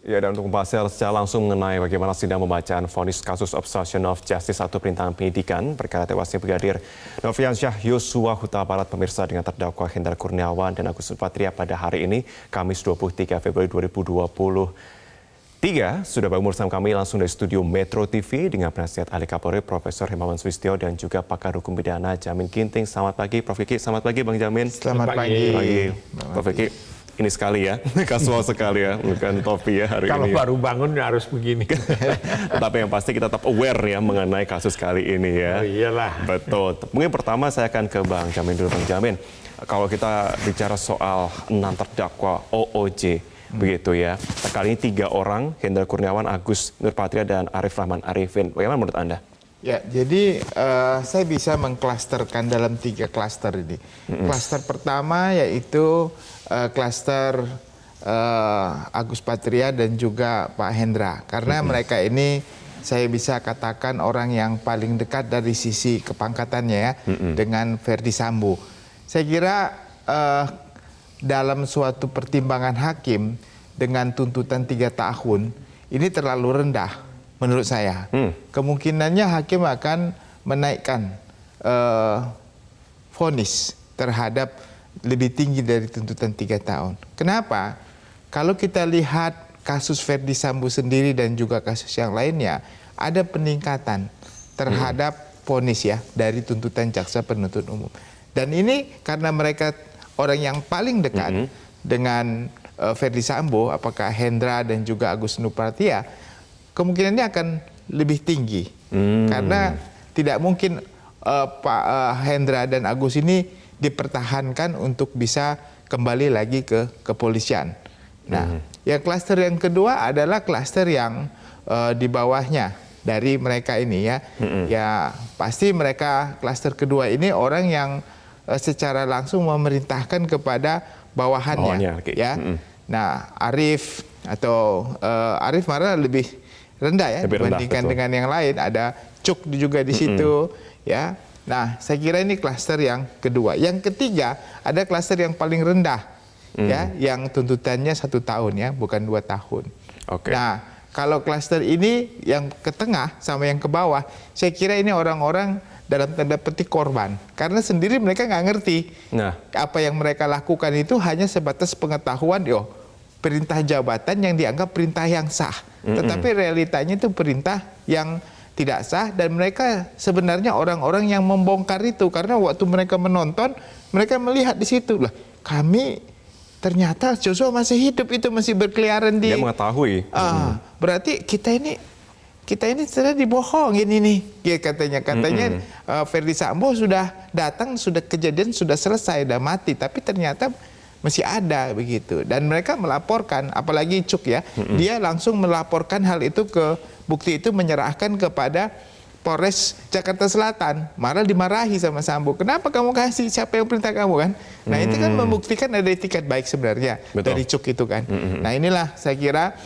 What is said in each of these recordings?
Ya, dan untuk membahasnya secara langsung mengenai bagaimana sidang pembacaan vonis kasus obstruction of justice atau perintangan penyidikan perkara tewasnya Brigadir Nofriansyah Yosua Huta Barat pemirsa dengan terdakwa Hendra Kurniawan dan Agus Nurpatria pada hari ini, Kamis 23 Februari 2023. Sudah bergabung bersama kami langsung dari studio Metro TV dengan penasihat ahli Kapolri Profesor Himawan Sulistyo dan juga pakar hukum pidana Jamin Ginting. Selamat pagi Prof. Kiki. Selamat pagi Bang Jamin. Selamat pagi. Prof. Kiki. Ini sekali ya, kasual sekali ya, bukan topi ya hari Kalau ini. Kalau baru bangun ya harus begini. Tetapi yang pasti kita tetap aware ya mengenai kasus kali ini ya. Oh iyalah. Betul. Mungkin pertama saya akan ke Bang Jamin dulu. Bang Jamin, kalau kita bicara soal 6 terdakwa OOJ, begitu ya. Kali ini 3 orang, Hendra Kurniawan, Agus Nurpatria, dan Arif Rahman Arifin. Bagaimana menurut Anda? Ya, jadi saya bisa mengklasterkan dalam 3 klaster ini. Klaster pertama yaitu klaster Agus Patria dan juga Pak Hendra. Karena mereka ini saya bisa katakan orang yang paling dekat dari sisi kepangkatannya ya dengan Verdi Sambo. Saya kira dalam suatu pertimbangan hakim dengan tuntutan 3 tahun ini terlalu rendah. Menurut saya, kemungkinannya hakim akan menaikkan vonis terhadap lebih tinggi dari tuntutan 3 tahun. Kenapa? Kalau kita lihat kasus Verdi Sambo sendiri dan juga kasus yang lainnya, ada peningkatan terhadap vonis ya dari tuntutan jaksa penuntut umum. Dan ini karena mereka orang yang paling dekat dengan Verdi Sambo, apakah Hendra dan juga Agus Nurpatria, kemungkinannya akan lebih tinggi karena tidak mungkin Pak Hendra dan Agus ini dipertahankan untuk bisa kembali lagi ke kepolisian. Nah, yang klaster yang kedua adalah klaster yang di bawahnya dari mereka ini ya. Ya pasti mereka klaster kedua ini orang yang secara langsung memerintahkan kepada bawahannya ya. Nah, Arif atau Arif malah lebih rendah ya dibandingkan dengan yang lain. Ada Cuk juga di situ ya. Nah, saya kira ini klaster yang kedua. Yang ketiga ada klaster yang paling rendah ya, yang tuntutannya 1 tahun ya, bukan 2 tahun. Nah, kalau klaster ini yang ke tengah sama yang ke bawah, saya kira ini orang-orang dalam tanda petik korban, karena sendiri mereka nggak ngerti apa yang mereka lakukan itu hanya sebatas pengetahuan perintah jabatan yang dianggap perintah yang sah. Tetapi realitanya itu perintah yang tidak sah dan mereka sebenarnya orang-orang yang membongkar itu karena waktu mereka menonton, mereka melihat di situ lah, kami ternyata Joshua masih hidup, itu masih berkeliaran di. Dia mengetahui. Berarti kita ini sudah dibohongin ini. Ya, katanya Verdi Sambo sudah datang, sudah kejadian, sudah selesai, sudah mati, tapi ternyata masih ada begitu. Dan mereka melaporkan, apalagi Cuk ya, dia langsung melaporkan hal itu ke bukti itu, menyerahkan kepada Polres Jakarta Selatan. Malah dimarahi sama Sambo. Kenapa kamu kasih? Siapa yang perintah kamu kan? Nah itu kan membuktikan ada etikat baik sebenarnya dari Cuk itu kan. Nah inilah saya kira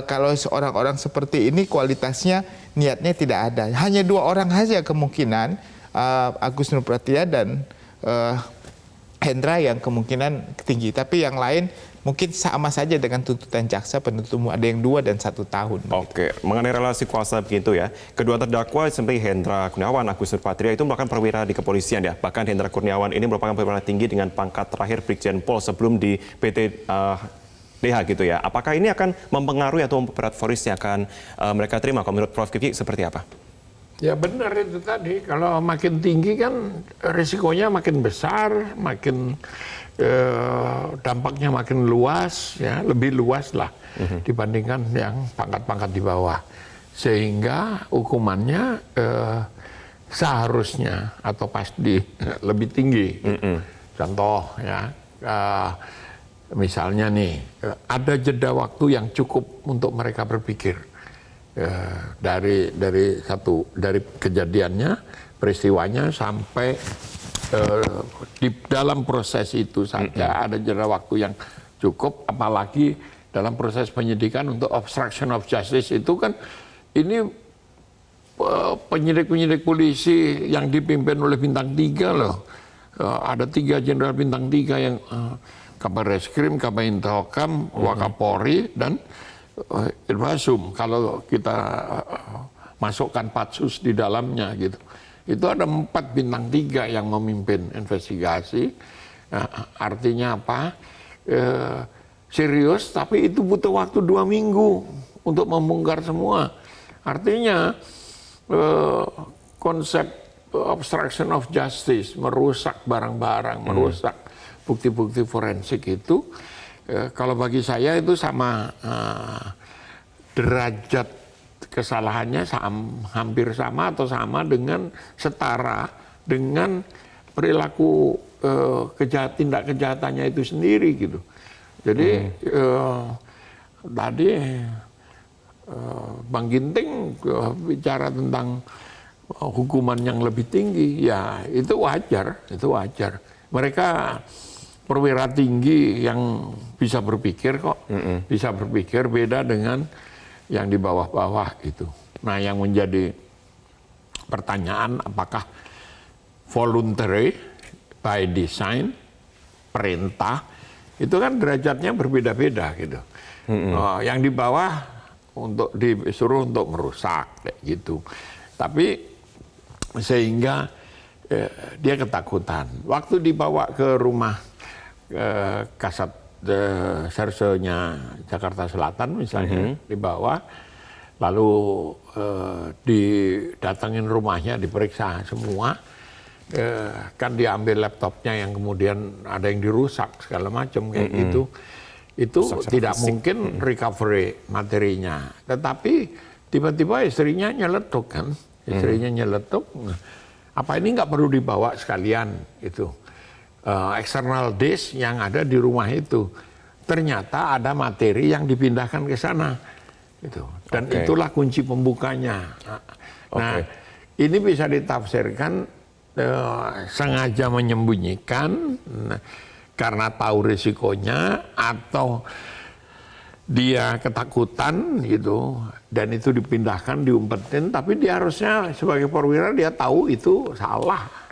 kalau orang-orang seperti ini kualitasnya, niatnya tidak ada. Hanya 2 orang saja kemungkinan, Agus Nurpatria dan Hendra yang kemungkinan tinggi, tapi yang lain mungkin sama saja dengan tuntutan jaksa penuntut umum, ada yang 2 dan 1 tahun. Oke, mengenai relasi kuasa begitu ya, kedua terdakwa seperti Hendra Kurniawan, Agus Nurpatria itu merupakan perwira di kepolisian ya. Bahkan Hendra Kurniawan ini merupakan perwira tinggi dengan pangkat terakhir Brigjen Pol sebelum di PT DH gitu ya. Apakah ini akan mempengaruhi atau memperat vonis yang akan mereka terima? Kalau menurut Prof. Kiki seperti apa? Ya benar itu tadi, kalau makin tinggi kan risikonya makin besar, makin dampaknya makin luas, ya lebih luas lah dibandingkan yang pangkat-pangkat di bawah. Sehingga hukumannya seharusnya atau pasti lebih tinggi. Contoh ya, misalnya nih, ada jeda waktu yang cukup untuk mereka berpikir. Dari kejadiannya, peristiwanya sampai di dalam proses itu saja ada jeda waktu yang cukup, apalagi dalam proses penyidikan untuk obstruction of justice itu kan ini penyidik-penyidik polisi yang dipimpin oleh bintang 3 loh. Ada 3 jenderal bintang 3 yang Kabar Reskrim, Kabar Intokam, Wakapolri dan Irwasum, kalau kita masukkan Patsus di dalamnya gitu, itu ada 4 bintang 3 yang memimpin investigasi. Artinya apa? Serius, tapi itu butuh waktu 2 minggu untuk membongkar semua. Artinya konsep obstruction of justice, merusak barang-barang, merusak bukti-bukti forensik itu, kalau bagi saya itu sama derajat kesalahannya hampir sama atau sama dengan setara dengan perilaku tindak kejahatannya itu sendiri gitu. Jadi tadi Bang Ginting bicara tentang hukuman yang lebih tinggi, ya itu wajar, itu wajar. Mereka perwira tinggi yang bisa berpikir kok, bisa berpikir, beda dengan yang di bawah-bawah itu. Nah, yang menjadi pertanyaan apakah voluntary by design, perintah, itu kan derajatnya berbeda-beda gitu. Yang di bawah disuruh untuk merusak kayak gitu. Tapi sehingga dia ketakutan. Waktu dibawa ke rumah Kasat Sersenya Jakarta Selatan misalnya, dibawa, lalu didatengin rumahnya, diperiksa semua, kan diambil laptopnya yang kemudian ada yang dirusak segala macam kayak gitu. Itu tidak mungkin recovery materinya. Tetapi tiba-tiba istrinya nyeletuk kan, istrinya nyeletuk. Apa ini nggak perlu dibawa sekalian itu? External disk yang ada di rumah itu, ternyata ada materi yang dipindahkan ke sana, gitu. Dan itulah kunci pembukanya. Nah, ini bisa ditafsirkan sengaja menyembunyikan karena tahu risikonya, atau dia ketakutan gitu, dan itu dipindahkan, diumpetin, tapi dia harusnya sebagai perwira dia tahu itu salah.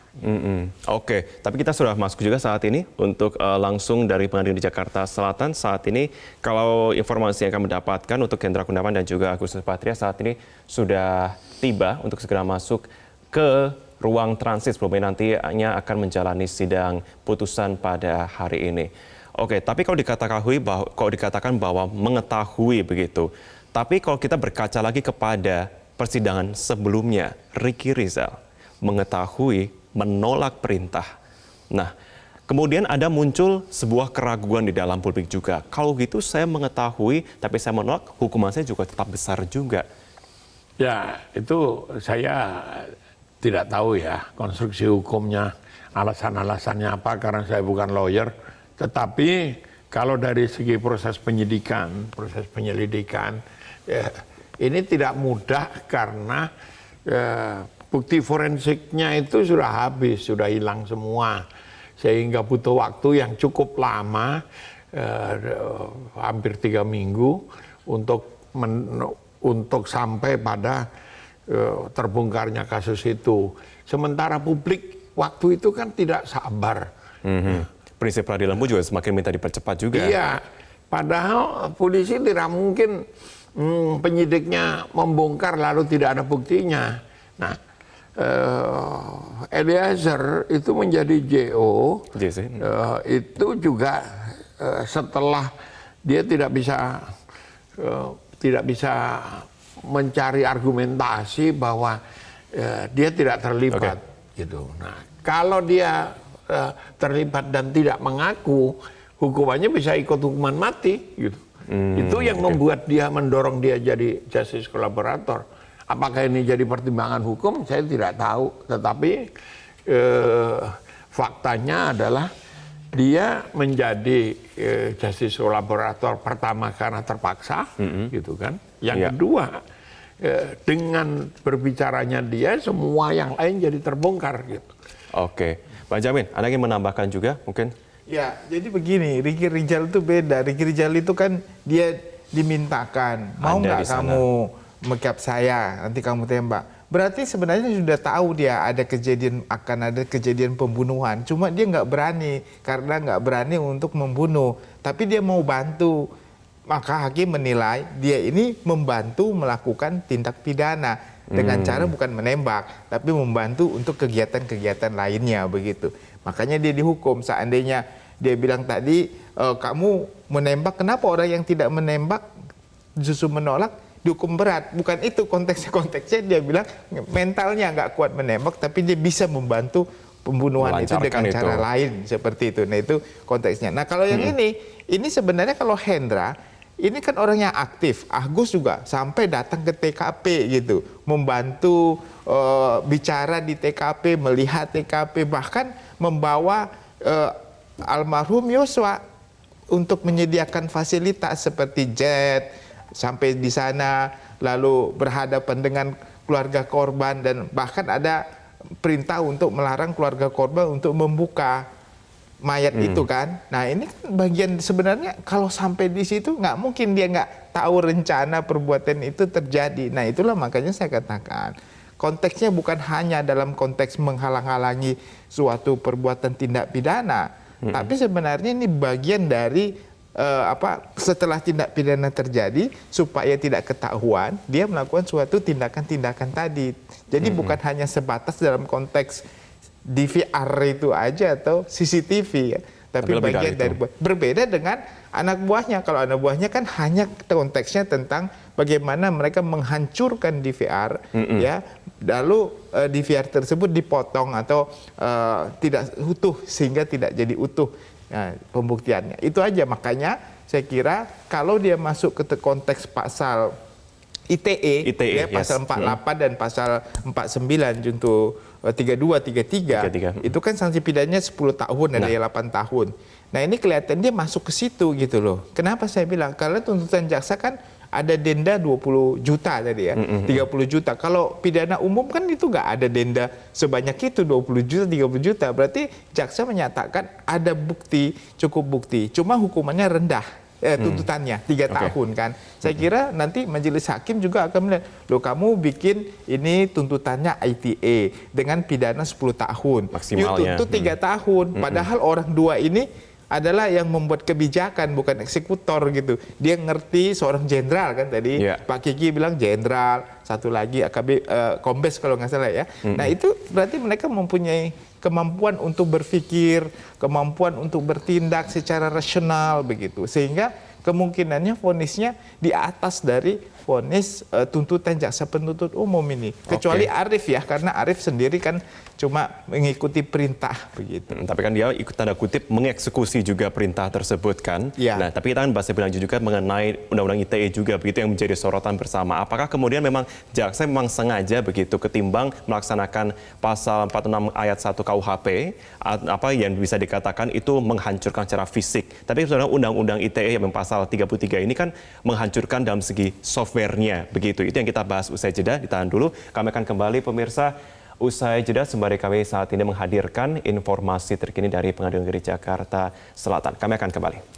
Oke, tapi kita sudah masuk juga saat ini untuk langsung dari Pengadilan di Jakarta Selatan. Saat ini kalau informasi yang kami dapatkan untuk Hendra Kurniawan dan juga Agus Nurpatria saat ini sudah tiba untuk segera masuk ke ruang transit sebelumnya nantinya akan menjalani sidang putusan pada hari ini. Oke, tapi kalau dikatakan bahwa mengetahui begitu, tapi kalau kita berkaca lagi kepada persidangan sebelumnya, Ricky Rizal mengetahui, menolak perintah. Nah, kemudian ada muncul sebuah keraguan di dalam publik juga. Kalau gitu saya mengetahui, tapi saya menolak, hukuman saya juga tetap besar juga. Ya, itu saya tidak tahu ya konstruksi hukumnya, alasan-alasannya apa, karena saya bukan lawyer. Tetapi kalau dari segi proses penyidikan, proses penyelidikan, ini tidak mudah karena bukti forensiknya itu sudah habis, sudah hilang semua. Sehingga butuh waktu yang cukup lama, hampir 3 minggu, untuk sampai pada terbongkarnya kasus itu. Sementara publik waktu itu kan tidak sabar. Prinsip peradilan pun juga semakin minta dipercepat juga. Iya, padahal polisi tidak mungkin penyidiknya membongkar lalu tidak ada buktinya. Nah, Eliezer itu menjadi JO, itu juga setelah dia tidak bisa mencari argumentasi bahwa dia tidak terlibat, gitu. Nah, kalau dia terlibat dan tidak mengaku, hukumannya bisa ikut hukuman mati, gitu. Itu yang membuat dia, mendorong dia jadi justice collaborator. Apakah ini jadi pertimbangan hukum? Saya tidak tahu. Tetapi faktanya adalah dia menjadi justice collaborator pertama karena terpaksa, gitu kan. Yang kedua, dengan berbicaranya dia, semua yang lain jadi terbongkar, gitu. Oke, Pak Jamin, Anda ingin menambahkan juga mungkin? Ya, jadi begini, Ricky Rizal itu beda. Ricky Rizal itu kan dia dimintakan, mau nggak kamu mekap saya, nanti kamu tembak. Berarti sebenarnya sudah tahu dia akan ada kejadian pembunuhan. Cuma dia nggak berani, karena nggak berani untuk membunuh. Tapi dia mau bantu maka hakim menilai dia ini membantu melakukan tindak pidana dengan cara bukan menembak, tapi membantu untuk kegiatan-kegiatan lainnya begitu. Makanya dia dihukum. Seandainya dia bilang tadi, kamu menembak, kenapa orang yang tidak menembak justru menolak, dihukum berat? Bukan itu konteksnya. Konteksnya dia bilang mentalnya nggak kuat menembak, tapi dia bisa membantu pembunuhan itu dengan cara lain seperti itu. Nah itu konteksnya. Nah kalau yang ini sebenarnya kalau Hendra, ini kan orang yang aktif. Agus juga sampai datang ke TKP gitu, membantu bicara di TKP, melihat TKP, bahkan membawa almarhum Yosua untuk menyediakan fasilitas seperti jet sampai di sana, lalu berhadapan dengan keluarga korban, dan bahkan ada perintah untuk melarang keluarga korban untuk membuka mayat itu kan. Nah ini kan bagian sebenarnya kalau sampai di situ nggak mungkin dia nggak tahu rencana perbuatan itu terjadi. Nah itulah makanya saya katakan konteksnya bukan hanya dalam konteks menghalang-halangi suatu perbuatan tindak pidana, tapi sebenarnya ini bagian dari setelah tindak pidana terjadi supaya tidak ketahuan dia melakukan suatu tindakan-tindakan tadi. Jadi bukan hanya sebatas dalam konteks DVR itu aja atau CCTV ya, tapi bagian dari berbeda dengan anak buahnya. Kalau anak buahnya kan hanya konteksnya tentang bagaimana mereka menghancurkan DVR ya, lalu DVR tersebut dipotong atau tidak utuh sehingga tidak jadi utuh. Nah, pembuktiannya itu aja. Makanya saya kira kalau dia masuk ke konteks pasal ITE ya, pasal 48 dan pasal 49 junto 32, 33 itu kan sanksi pidananya 10 tahun dan 8 tahun. Nah ini kelihatan dia masuk ke situ gitu loh. Kenapa saya bilang? Karena tuntutan jaksa kan ada denda 20 juta tadi ya, 30 juta. Kalau pidana umum kan itu nggak ada denda sebanyak itu, 20 juta, 30 juta. Berarti jaksa menyatakan ada bukti, cukup bukti. Cuma hukumannya rendah, tuntutannya 3 tahun kan. Saya kira nanti majelis hakim juga akan melihat, loh kamu bikin ini tuntutannya ITE dengan pidana 10 tahun. Maksimalnya. Tuntut 3 tahun. Padahal orang dua ini adalah yang membuat kebijakan, bukan eksekutor gitu. Dia ngerti, seorang jenderal kan tadi, Pak Kiki bilang jenderal, satu lagi AKB Kombes kalau nggak salah ya. Nah itu berarti mereka mempunyai kemampuan untuk berpikir, kemampuan untuk bertindak secara rasional begitu. Sehingga kemungkinannya vonisnya di atas dari vonis tuntutan jaksa penuntut umum ini. Kecuali Arif ya, karena Arif sendiri kan cuma mengikuti perintah begitu. Tapi kan dia ikut tanda kutip mengeksekusi juga perintah tersebut kan. Nah, tapi kita kan bahas lebih lanjut juga mengenai Undang-Undang ITE juga begitu yang menjadi sorotan bersama. Apakah kemudian memang jaksa memang sengaja begitu ketimbang melaksanakan pasal 46 ayat 1 KUHP apa yang bisa dikatakan itu menghancurkan secara fisik. Tapi sebenarnya Undang-Undang ITE yang pasal 33 ini kan menghancurkan dalam segi software-nya begitu. Itu yang kita bahas usai jeda. Ditahan dulu. Kami akan kembali pemirsa. Usai jeda, sembari kami saat ini menghadirkan informasi terkini dari Pengadilan Negeri Jakarta Selatan. Kami akan kembali.